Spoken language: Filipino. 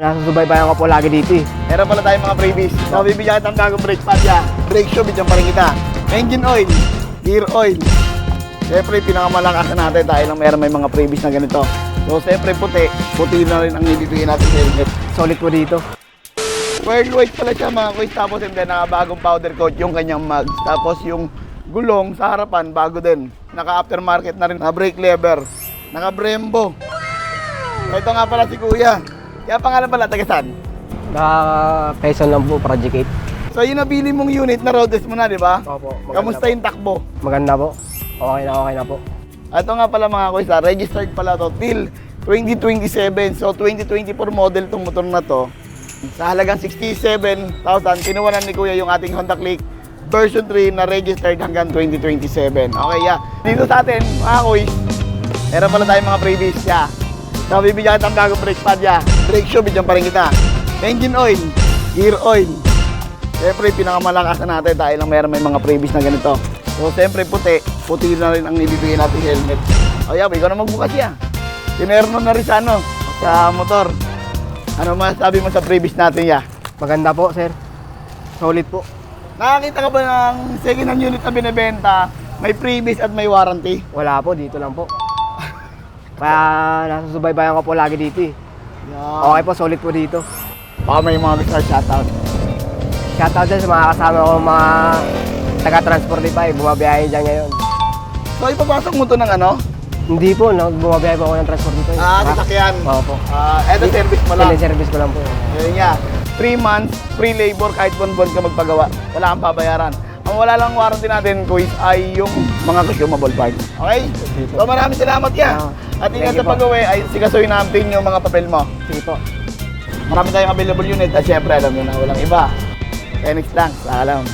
Nasusubaybayan ko po lagi dito eh. Meron pala tayong mga freebies. So, bibigyan kita ng bagong brake pad ya. Brake shoe, bigyan pa rin kita. Engine oil, gear oil. Siyempre, pinakamalakas na natin dahil lang may mga freebies na ganito. So, siyempre puti na rin ang ibibigyan natin sa helmet. Solid po dito. World white pala siya mga kuys. Tapos hindi, nakabagong powder coat yung kanyang mags. Tapos yung gulong sa harapan, bago din. Naka-aftermarket na rin. Naka-brake lever. Naka-Brembo. Ito nga pala si Kuya. Kaya pangalan pala, tagasan? Quezon lang po, Project 8. So yung nabili mong unit na roadless mo na, di ba? Opo. Kamusta yung takbo? Maganda po. Okay na po. Ito nga pala mga kuys, registered pala to till 2027. So 2024 model tong motor na to. Sa halagang 67,000, kinuha na ni Kuya yung ating Honda Click version 3 na registered hanggang 2027. Okay, yeah. Dito sa atin, mga kuys, meron pala tayong mga freebies, yeah. So, bibigyan kita ng bagong brake pad, yeah. Brake shoe, bigyan pa rin kita. Engine oil, gear oil. Siyempre, pinakamalakas na natin dahil lang may mga freebies na ganito. So, siyempre, puti na rin ang ibibigay natin helmet. O, yeah, ikaw na magbukas, yeah. Tinerno na rin sa motor. Ano masasabi mo sa freebies natin, yeah? Maganda po, sir. Solid po. Nakakita ka ba ng second hand unit na binibenta, may freebies at may warranty? Wala po, dito lang po. Kaya nasusubaybayan ko po lagi dito eh. Yeah. Okay po, solid po dito. Baka may mga gusto shoutout. Shoutout dyan sa mga kasama ko, mga taga-Transportify, bumabiyahe dyan ngayon. So, ipapasok mo to ng ano? Hindi po, bumabiyahe po ako ng Transportify. Sasakyan. Opo. Eto service mo lang. Service ko lang po. Yun nga. 3 months, free labor, kahit buwan-buwan ka magpagawa. Wala kang babayaran. Ang wala lang warranty natin, kuys, ay yung mga consumable parts. Okay? So, maraming salamat yan. At ingat sa pag-uwi, ay sigasuin natin yung mga papel mo. Sige po. Marami tayong available unit at syempre, alam nyo na, walang iba. Phoenix lang, sa alam.